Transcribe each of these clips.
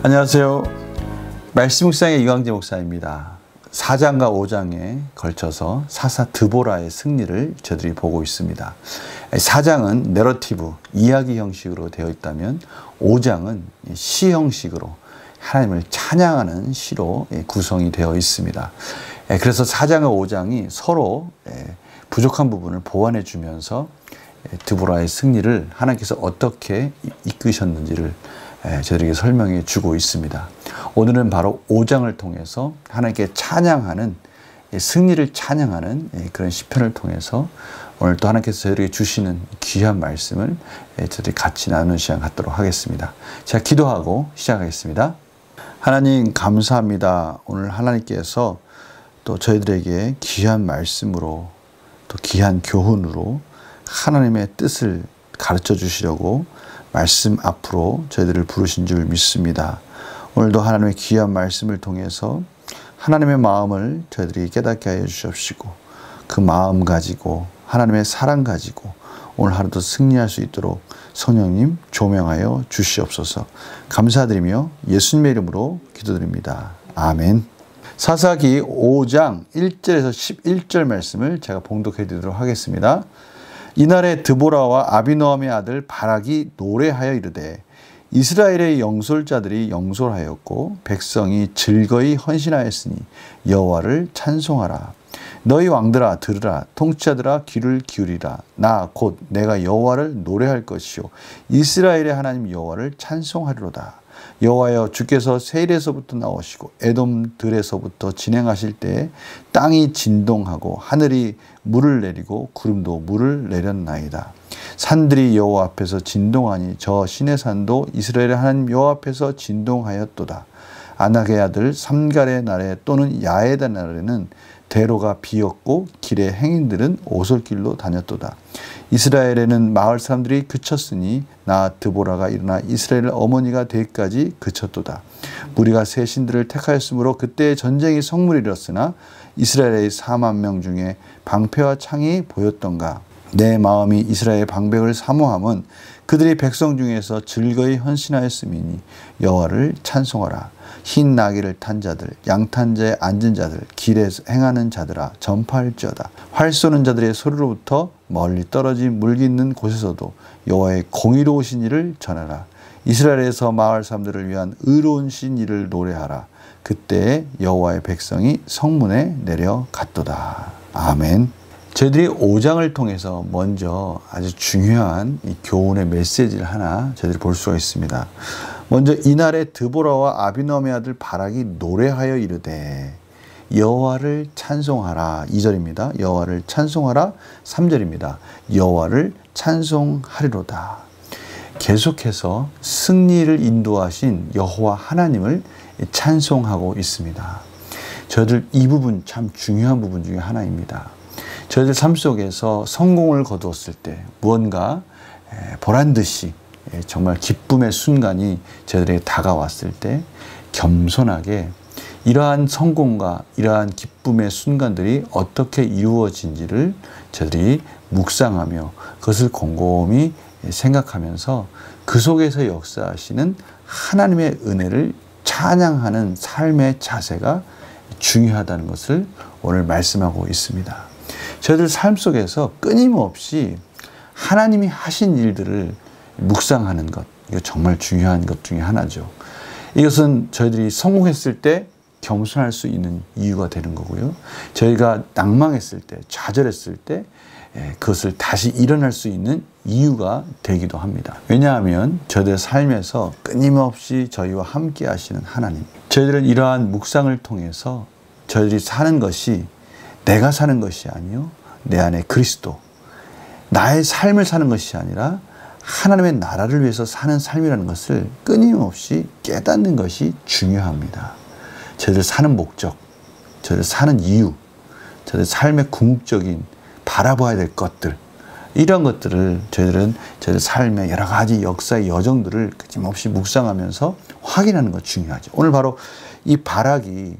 안녕하세요. 말씀 묵상의 이광재 목사입니다. 4장과 5장에 걸쳐서 사사 드보라의 승리를 저희들이 보고 있습니다. 4장은 내러티브, 이야기 형식으로 되어 있다면 5장은 시 형식으로 하나님을 찬양하는 시로 구성이 되어 있습니다. 그래서 4장과 5장이 서로 부족한 부분을 보완해 주면서 드보라의 승리를 하나님께서 어떻게 이끄셨는지를 저희에게 설명해 주고 있습니다. 오늘은 바로 5장을 통해서 하나님께 찬양하는, 승리를 찬양하는 그런 시편을 통해서 오늘 또 하나님께서 저희에게 주시는 귀한 말씀을 저희들이 같이 나누는 시간 갖도록 하겠습니다. 제가 기도하고 시작하겠습니다. 하나님 감사합니다. 오늘 하나님께서 또 저희들에게 귀한 말씀으로 또 귀한 교훈으로 하나님의 뜻을 가르쳐 주시려고 말씀 앞으로 저희들을 부르신 줄 믿습니다. 오늘도 하나님의 귀한 말씀을 통해서 하나님의 마음을 저희들이 깨닫게 하여 주시옵시고 그 마음 가지고 하나님의 사랑 가지고 오늘 하루도 승리할 수 있도록 성령님 조명하여 주시옵소서. 감사드리며 예수님의 이름으로 기도드립니다. 아멘. 사사기 5장 1절에서 11절 말씀을 제가 봉독해 드리도록 하겠습니다. 이날에 드보라와 아비노함의 아들 바락이 노래하여 이르되 이스라엘의 영솔자들이 영솔하였고 백성이 즐거이 헌신하였으니 여호와를 찬송하라. 너희 왕들아 들으라. 통치자들아 귀를 기울이라. 나 곧 내가 여호와를 노래할 것이요 이스라엘의 하나님 여호와를 찬송하리로다. 여호와여 주께서 세일에서부터 나오시고 에돔들에서부터 진행하실 때에 땅이 진동하고 하늘이 물을 내리고 구름도 물을 내렸나이다. 산들이 여호와 앞에서 진동하니 저 시내 산도 이스라엘의 하나님 여호와 앞에서 진동하였도다. 아낙의 아들 삼갈의 날에 또는 야에다 날에는 대로가 비었고 길의 행인들은 오솔길로 다녔도다. 이스라엘에는 마을 사람들이 그쳤으니 나 드보라가 일어나 이스라엘 어머니가 되기까지 그쳤도다. 무리가 새 신들을 택하였으므로 그때 전쟁이 성물이었으나 이스라엘의 4만 명 중에 방패와 창이 보였던가. 내 마음이 이스라엘의 방백을 사모함은 그들이 백성 중에서 즐거이 헌신하였음이니 여호와를 찬송하라. 흰 나귀를 탄 자들, 양탄 자에 앉은 자들, 길에 행하는 자들아 전파할지어다. 활 쏘는 자들의 소리로부터 멀리 떨어진 물기 있는 곳에서도 여호와의 공의로우신 일을 전하라. 이스라엘에서 마을 사람들을 위한 의로운 신 일을 노래하라. 그때 여호와의 백성이 성문에 내려갔도다. 아멘. 저희들이 5장을 통해서 먼저 아주 중요한 이 교훈의 메시지를 하나 저희들이 볼 수가 있습니다. 먼저 이날에 드보라와 아비노함의 아들 바락이 노래하여 이르되 여호와를 찬송하라. 2절입니다. 여호와를 찬송하라. 3절입니다. 여호와를 찬송하리로다. 계속해서 승리를 인도하신 여호와 하나님을 찬송하고 있습니다. 저희들 이 부분 참 중요한 부분 중에 하나입니다. 저희들 삶 속에서 성공을 거두었을 때 무언가 보란듯이 정말 기쁨의 순간이 저희들에게 다가왔을 때 겸손하게 이러한 성공과 이러한 기쁨의 순간들이 어떻게 이루어진지를 저희들이 묵상하며 그것을 곰곰이 생각하면서 그 속에서 역사하시는 하나님의 은혜를 찬양하는 삶의 자세가 중요하다는 것을 오늘 말씀하고 있습니다. 저희들 삶 속에서 끊임없이 하나님이 하신 일들을 묵상하는 것, 이거 정말 중요한 것 중에 하나죠. 이것은 저희들이 성공했을 때 겸손할 수 있는 이유가 되는 거고요. 저희가 낭망했을 때, 좌절했을 때 그것을 다시 일어날 수 있는 이유가 되기도 합니다. 왜냐하면 저희들의 삶에서 끊임없이 저희와 함께 하시는 하나님, 저희들은 이러한 묵상을 통해서 저희들이 사는 것이 내가 사는 것이 아니요 내 안에 그리스도, 나의 삶을 사는 것이 아니라 하나님의 나라를 위해서 사는 삶이라는 것을 끊임없이 깨닫는 것이 중요합니다. 저희들 사는 목적, 저희들 사는 이유, 저희들 삶의 궁극적인 바라봐야 될 것들, 이런 것들을 저희들은 저희들 삶의 여러 가지 역사의 여정들을 끊임없이 묵상하면서 확인하는 것 중요하죠. 오늘 바로 이 바락이,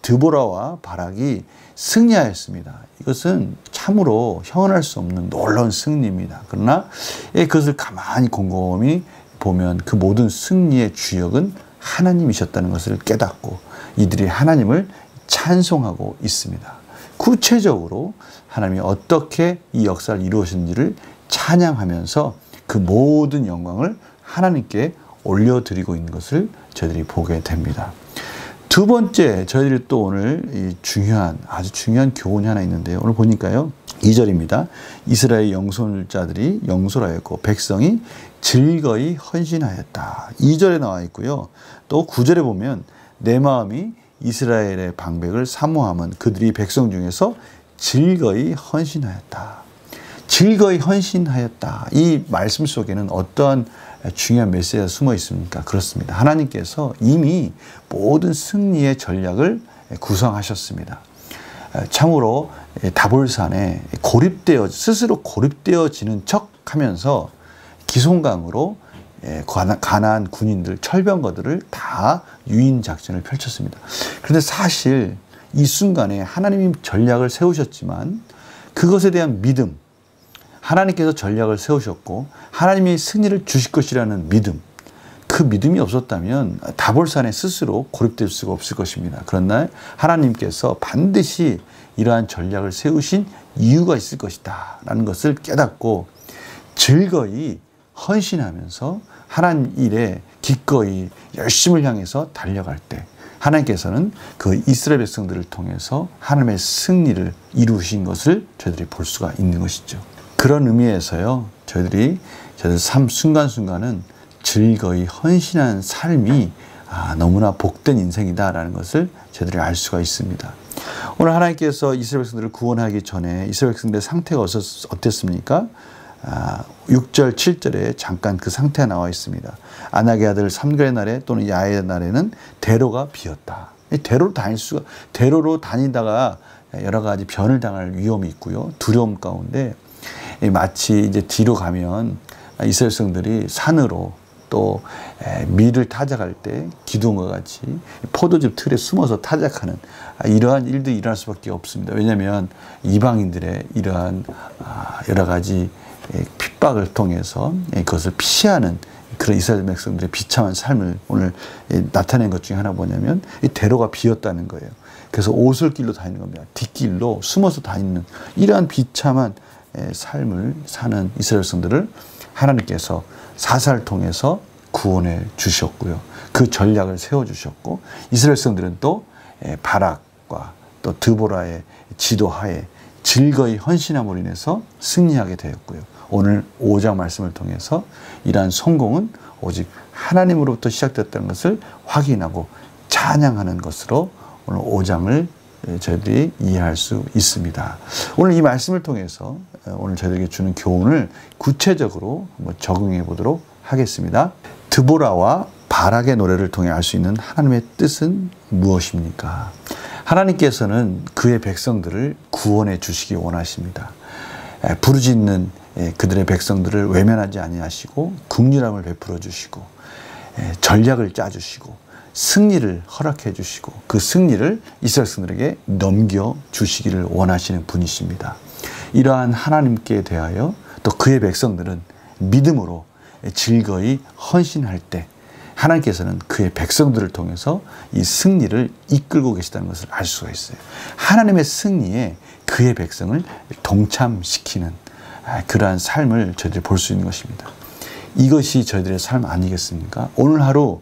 드보라와 바락이 승리하였습니다. 이것은 참으로 형언할 수 없는 놀라운 승리입니다. 그러나 그것을 가만히 곰곰이 보면 그 모든 승리의 주역은 하나님이셨다는 것을 깨닫고 이들이 하나님을 찬송하고 있습니다. 구체적으로 하나님이 어떻게 이 역사를 이루었는지를 찬양하면서 그 모든 영광을 하나님께 올려드리고 있는 것을 저희들이 보게 됩니다. 두 번째, 저희들이 또 오늘 아주 중요한 교훈이 하나 있는데요. 오늘 보니까요, 2절입니다. 이스라엘 영솔자들이 영솔하였고 백성이 즐거이 헌신하였다. 2절에 나와 있고요. 또 9절에 보면 내 마음이 이스라엘의 방백을 사모함은 그들이 백성 중에서 즐거이 헌신하였다. 즐거이 헌신하였다. 이 말씀 속에는 어떠한 중요한 메시지가 숨어 있습니까? 그렇습니다. 하나님께서 이미 모든 승리의 전략을 구성하셨습니다. 참으로 다볼산에 스스로 고립되어지는 척 하면서 기송강으로 가나안 군인들, 철병거들을 다 유인 작전을 펼쳤습니다. 그런데 사실 이 순간에 하나님이 전략을 세우셨지만 그것에 대한 믿음, 하나님께서 전략을 세우셨고 하나님이 승리를 주실 것이라는 믿음, 그 믿음이 없었다면 다볼산에 스스로 고립될 수가 없을 것입니다. 그러나 하나님께서 반드시 이러한 전략을 세우신 이유가 있을 것이다 라는 것을 깨닫고 즐거이 헌신하면서 하나님 일에 기꺼이 열심을 향해서 달려갈 때 하나님께서는 그 이스라엘 백성들을 통해서 하나님의 승리를 이루신 것을 저희들이 볼 수가 있는 것이죠. 그런 의미에서요, 저희들 삶 순간순간은 즐거이 헌신한 삶이 너무나 복된 인생이다라는 것을 저희들이 알 수가 있습니다. 오늘 하나님께서 이스라엘 백성들을 구원하기 전에 이스라엘 백성들의 상태가 어땠습니까? 6절, 7절에 잠깐 그 상태가 나와 있습니다. 아낙의 아들 삼갈의 날에 또는 야의 날에는 대로가 비었다. 대로로 다니다가 여러 가지 변을 당할 위험이 있고요. 두려움 가운데 마치 이제 뒤로 가면 이스라엘 백성들이 산으로 또 밀을 타작할 때 기둥과 같이 포도즙 틀에 숨어서 타작하는 이러한 일들이 일어날 수밖에 없습니다. 왜냐하면 이방인들의 이러한 여러 가지 핍박을 통해서 그것을 피하는 그런 이스라엘 백성들의 비참한 삶을 오늘 나타낸 것 중에 하나 뭐냐면 이 대로가 비었다는 거예요. 그래서 오솔길로 다니는 겁니다. 뒷길로 숨어서 다니는 이러한 비참한 삶을 사는 이스라엘 백성들을 하나님께서 사사를 통해서 구원해 주셨고요. 그 전략을 세워주셨고 이스라엘 백성들은 또 바락과 또 드보라의 지도하에 즐거이 헌신함으로 인해서 승리하게 되었고요. 오늘 5장 말씀을 통해서 이러한 성공은 오직 하나님으로부터 시작됐다는 것을 확인하고 찬양하는 것으로 오늘 5장을 저희들이 이해할 수 있습니다. 오늘 이 말씀을 통해서 오늘 저희들에게 주는 교훈을 구체적으로 한번 적용해 보도록 하겠습니다. 드보라와 바락의 노래를 통해 알 수 있는 하나님의 뜻은 무엇입니까? 하나님께서는 그의 백성들을 구원해 주시기 원하십니다. 부르짖는 그들의 백성들을 외면하지 아니하시고 긍휼함을 베풀어 주시고 전략을 짜 주시고 승리를 허락해 주시고 그 승리를 이스라엘 백성들에게 넘겨 주시기를 원하시는 분이십니다. 이러한 하나님께 대하여 또 그의 백성들은 믿음으로 즐거이 헌신할 때 하나님께서는 그의 백성들을 통해서 이 승리를 이끌고 계시다는 것을 알 수가 있어요. 하나님의 승리에 그의 백성을 동참시키는 그러한 삶을 저희들이 볼 수 있는 것입니다. 이것이 저희들의 삶 아니겠습니까? 오늘 하루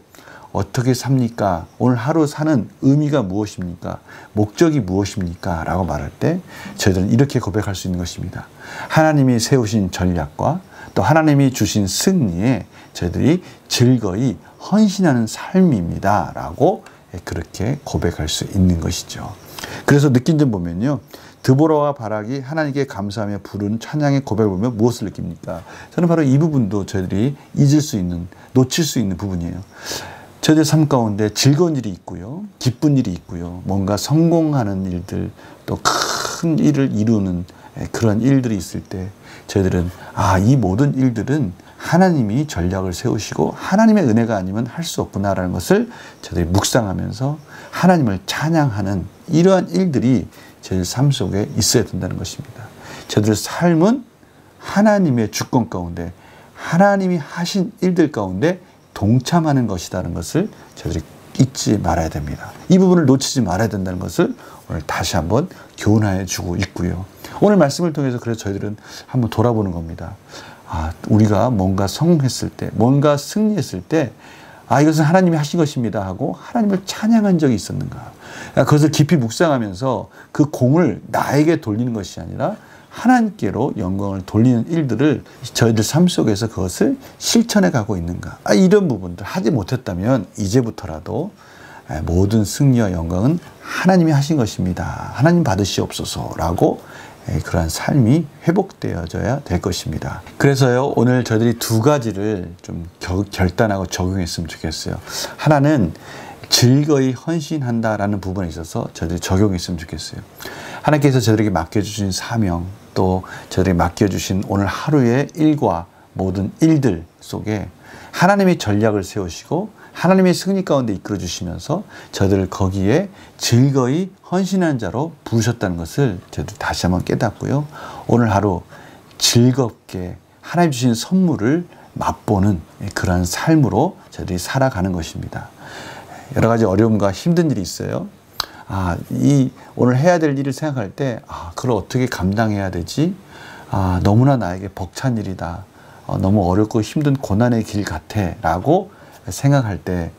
어떻게 삽니까? 오늘 하루 사는 의미가 무엇입니까? 목적이 무엇입니까? 라고 말할 때 저희들은 이렇게 고백할 수 있는 것입니다. 하나님이 세우신 전략과 또 하나님이 주신 승리에 저희들이 즐거이 헌신하는 삶입니다. 라고 그렇게 고백할 수 있는 것이죠. 그래서 느낀 점 보면요. 드보라와 바락이 하나님께 감사하며 부르는 찬양의 고백을 보면 무엇을 느낍니까? 저는 바로 이 부분도 저희들이 놓칠 수 있는 부분이에요. 저희들 삶 가운데 즐거운 일이 있고요. 기쁜 일이 있고요. 뭔가 성공하는 일들, 또 큰 일을 이루는 그런 일들이 있을 때 저희들은 이 모든 일들은 하나님이 전략을 세우시고 하나님의 은혜가 아니면 할 수 없구나라는 것을 저희들이 묵상하면서 하나님을 찬양하는 이러한 일들이 저희들 삶 속에 있어야 된다는 것입니다. 저희들 삶은 하나님의 주권 가운데 하나님이 하신 일들 가운데 동참하는 것이라는 것을 저희들이 잊지 말아야 됩니다. 이 부분을 놓치지 말아야 된다는 것을 오늘 다시 한번 교훈하여 주고 있고요. 오늘 말씀을 통해서 그래서 저희들은 한번 돌아보는 겁니다. 우리가 뭔가 성공했을 때, 뭔가 승리했을 때, 이것은 하나님이 하신 것입니다 하고 하나님을 찬양한 적이 있었는가? 그것을 깊이 묵상하면서 그 공을 나에게 돌리는 것이 아니라 하나님께로 영광을 돌리는 일들을 저희들 삶 속에서 그것을 실천해 가고 있는가? 이런 부분들 하지 못했다면 이제부터라도 모든 승리와 영광은 하나님이 하신 것입니다. 하나님 받으시옵소서라고 그러한 삶이 회복되어져야 될 것입니다. 그래서요, 오늘 저희들이 두 가지를 좀 결단하고 적용했으면 좋겠어요. 하나는 즐거이 헌신한다라는 부분에 있어서 저희들이 적용했으면 좋겠어요. 하나님께서 저희들에게 맡겨주신 사명, 또 저희들에게 맡겨주신 오늘 하루의 일과 모든 일들 속에 하나님의 전략을 세우시고 하나님의 승리 가운데 이끌어 주시면서 저희들을 거기에 즐거이 헌신하는 자로 부르셨다는 것을 저희들 다시 한번 깨닫고요. 오늘 하루 즐겁게 하나님 주신 선물을 맛보는 그러한 삶으로 저희들이 살아가는 것입니다. 여러 가지 어려움과 힘든 일이 있어요. 오늘 해야 될 일을 생각할 때, 그걸 어떻게 감당해야 되지? 너무나 나에게 벅찬 일이다. 너무 어렵고 힘든 고난의 길 같아. 라고 생각할 때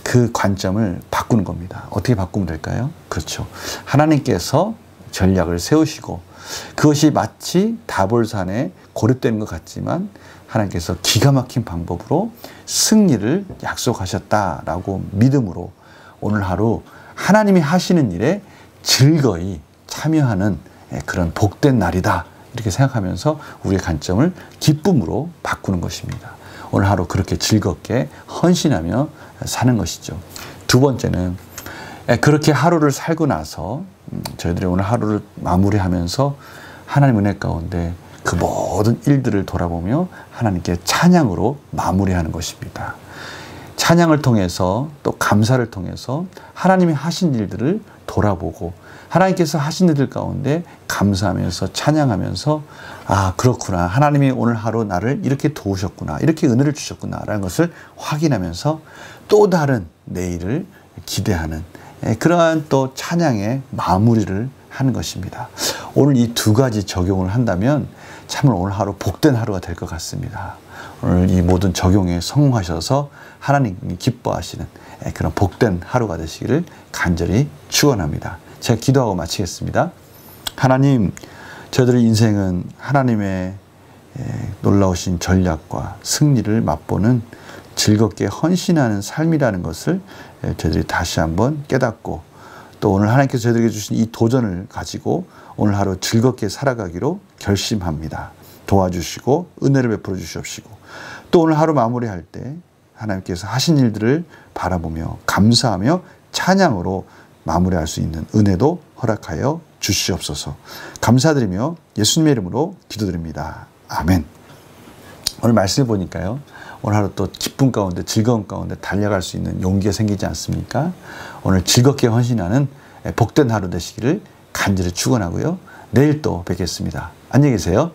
그 관점을 바꾸는 겁니다. 어떻게 바꾸면 될까요? 그렇죠. 하나님께서 전략을 세우시고 그것이 마치 다볼산에 고립되는 것 같지만 하나님께서 기가 막힌 방법으로 승리를 약속하셨다라고 믿음으로 오늘 하루 하나님이 하시는 일에 즐거이 참여하는 그런 복된 날이다. 이렇게 생각하면서 우리의 관점을 기쁨으로 바꾸는 것입니다. 오늘 하루 그렇게 즐겁게 헌신하며 사는 것이죠. 두 번째는 그렇게 하루를 살고 나서 저희들이 오늘 하루를 마무리하면서 하나님 은혜 가운데 그 모든 일들을 돌아보며 하나님께 찬양으로 마무리하는 것입니다. 찬양을 통해서 또 감사를 통해서 하나님이 하신 일들을 돌아보고 하나님께서 하신 일들 가운데 감사하면서 찬양하면서 그렇구나. 하나님이 오늘 하루 나를 이렇게 도우셨구나. 이렇게 은혜를 주셨구나. 라는 것을 확인하면서 또 다른 내일을 기대하는 그러한 또 찬양의 마무리를 하는 것입니다. 오늘 이 두 가지 적용을 한다면 참으로 오늘 하루 복된 하루가 될 것 같습니다. 오늘 이 모든 적용에 성공하셔서 하나님이 기뻐하시는 그런 복된 하루가 되시기를 간절히 축원합니다. 제가 기도하고 마치겠습니다. 하나님, 저희들의 인생은 하나님의 놀라우신 전략과 승리를 맛보는 즐겁게 헌신하는 삶이라는 것을 저희들이 다시 한번 깨닫고 또 오늘 하나님께서 저희들에게 주신 이 도전을 가지고 오늘 하루 즐겁게 살아가기로 결심합니다. 도와주시고 은혜를 베풀어 주시옵시고 또 오늘 하루 마무리할 때 하나님께서 하신 일들을 바라보며 감사하며 찬양으로 마무리할 수 있는 은혜도 허락하여 주시옵소서. 감사드리며 예수님의 이름으로 기도드립니다. 아멘. 오늘 말씀을 보니까요. 오늘 하루 또 기쁨 가운데 즐거움 가운데 달려갈 수 있는 용기가 생기지 않습니까? 오늘 즐겁게 헌신하는 복된 하루 되시기를 간절히 축원하고요. 내일 또 뵙겠습니다. 안녕히 계세요.